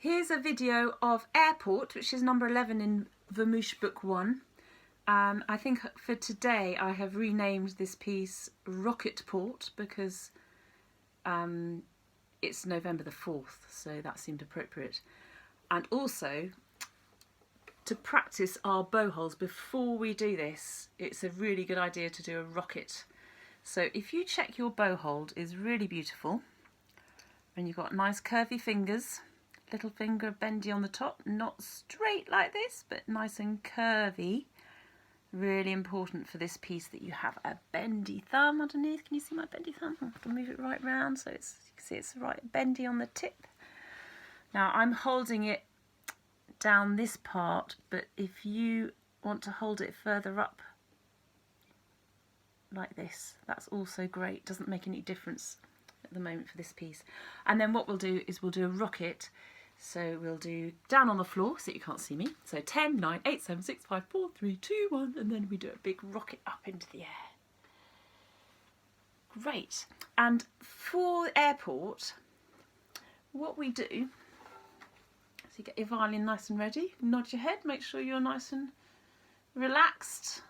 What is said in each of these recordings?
Here's a video of Airport, which is number 11 in Vermouche Book 1. I think for today I have renamed this piece Rocket Port because it's November the 4th, so that seemed appropriate. And also, to practice our bow holes before we do this, it's a really good idea to do a rocket. So if you check your bow hold is really beautiful, and you've got nice curvy fingers, little finger bendy on the top, not straight like this, but nice and curvy. Really important for this piece that you have a bendy thumb underneath. Can you see my bendy thumb? I can move it right round so you can see it's right bendy on the tip. Now I'm holding it down this part, but if you want to hold it further up like this, that's also great. Doesn't make any difference at the moment for this piece. And then what we'll do is we'll do a rocket. So we'll do down on the floor so you can't see me. So 10, 9, 8, 7, 6, 5, 4, 3, 2, 1, and then we do a big rocket up into the air. Great. And for Airport, what we do, so you get your violin nice and ready, nod your head, make sure you're nice and relaxed,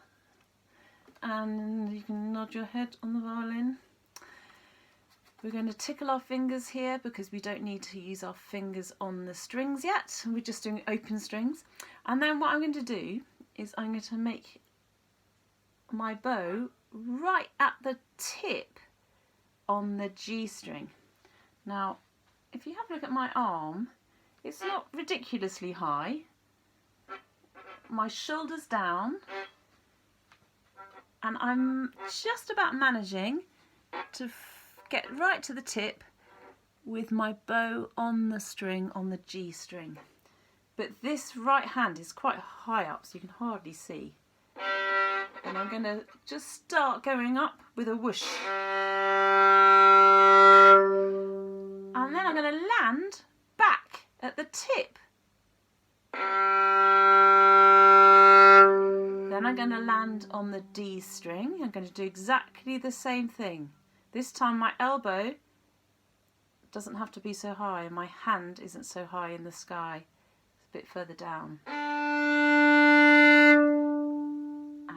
and you can nod your head on the violin. We're going to tickle our fingers here because we don't need to use our fingers on the strings yet. We're just doing open strings. And then what I'm going to do is I'm going to make my bow right at the tip on the G string. Now, if you have a look at my arm, it's not ridiculously high. My shoulder's down, and I'm just about managing to get right to the tip with my bow on the string, on the G string. But this right hand is quite high up, so you can hardly see. And I'm going to just start going up with a whoosh. And then I'm going to land back at the tip. Then I'm going to land on the D string. I'm going to do exactly the same thing. This time my elbow doesn't have to be so high and my hand isn't so high in the sky. It's a bit further down. And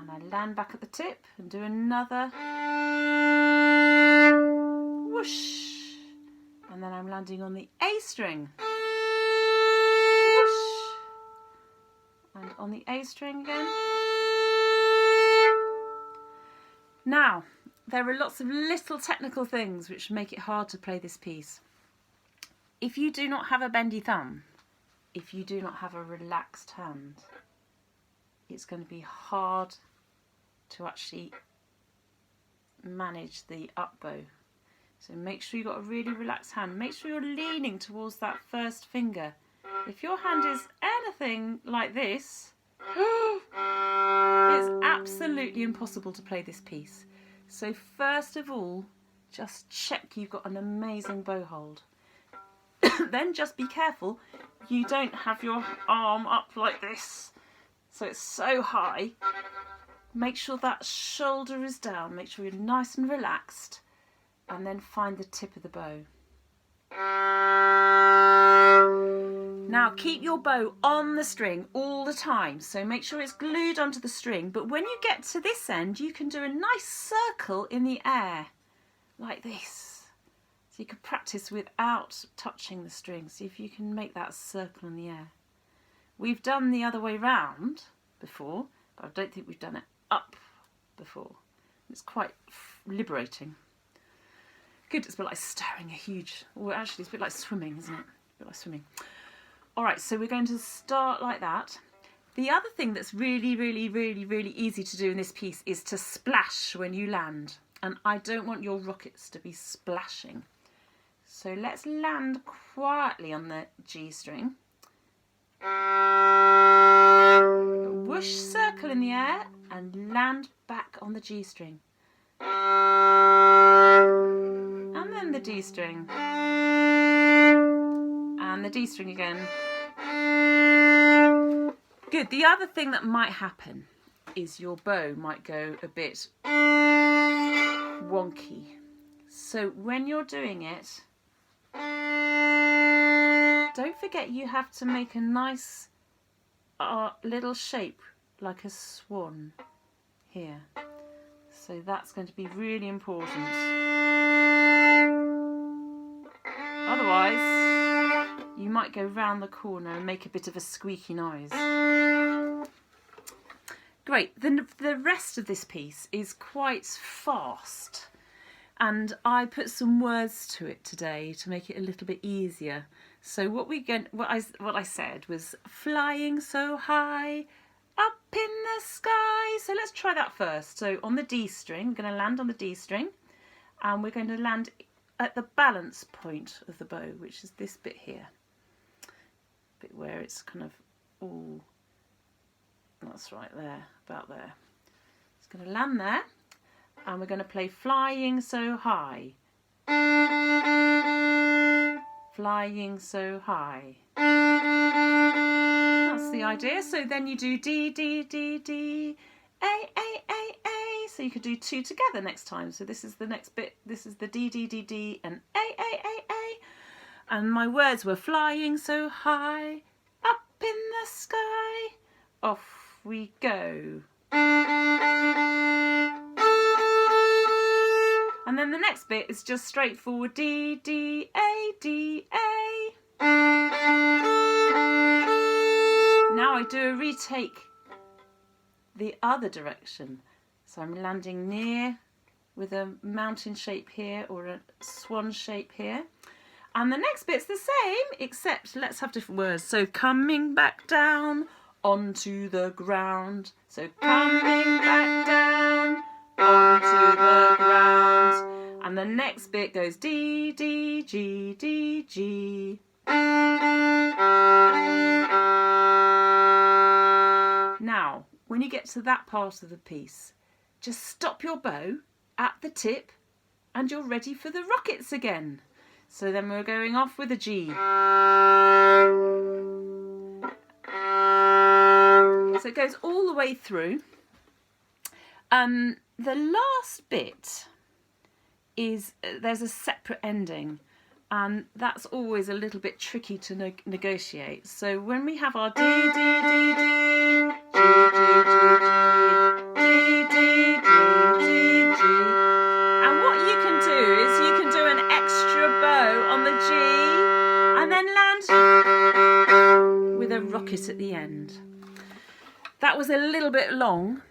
I land back at the tip and do another whoosh. And then I'm landing on the A string. Whoosh. And on the A string again. Now, there are lots of little technical things which make it hard to play this piece. If you do not have a bendy thumb, if you do not have a relaxed hand, it's going to be hard to actually manage the up bow. So make sure you've got a really relaxed hand. Make sure you're leaning towards that first finger. If your hand is anything like this, it's absolutely impossible to play this piece. So first of all, just check you've got an amazing bow hold. Then just be careful you don't have your arm up like this, so it's so high. Make sure that shoulder is down, make sure you're nice and relaxed, and then find the tip of the bow. Now keep your bow on the string all the time, so make sure it's glued onto the string, but when you get to this end you can do a nice circle in the air like this. So you can practice without touching the string, see if you can make that circle in the air. We've done the other way round before, but I don't think we've done it up before. It's quite liberating. Good, it's a bit like stirring a huge, well actually it's a bit like swimming, isn't it? A bit like swimming. Alright, so we're going to start like that. The other thing that's really easy to do in this piece is to splash when you land. And I don't want your rockets to be splashing. So let's land quietly on the G string. A whoosh circle in the air and land back on the G string. And then the D string. And the D string again. Good. The other thing that might happen is your bow might go a bit wonky. So when you're doing it, don't forget you have to make a nice little shape like a swan here. So that's going to be really important. Otherwise, you might go round the corner and make a bit of a squeaky noise. Great, the rest of this piece is quite fast, and I put some words to it today to make it a little bit easier. So what I said was flying so high up in the sky. So let's try that first. So on the D string, we're going to land on the D string, and we're going to land at the balance point of the bow, which is this bit here, bit where it's kind of all, that's right there, about there. It's going to land there, and we're going to play flying so high. Flying so high. That's the idea. So then you do D, D, D, D, A, A, A, A. So you could do two together next time. So this is the next bit. This is the D, D, D, D, and A, A, A, A. And my words were flying so high, up in the sky. Off we go. And then the next bit is just straightforward D, D, A, D, A. Now I do a retake the other direction. So I'm landing near with a mountain shape here or a swan shape here. And the next bit's the same, except let's have different words. So coming back down onto the ground. So coming back down onto the ground. And the next bit goes D, D, G, D, G. Now, when you get to that part of the piece, just stop your bow at the tip and you're ready for the rockets again. So then we're going off with a G. So it goes all the way through. The last bit is there's a separate ending, and that's always a little bit tricky to negotiate. So when we have our D, D, D, D, G, G, G, G, D, D, D, D, G, and what you can do is you can do an extra bow on the G and then land with a rocket at the end. That was a little bit long,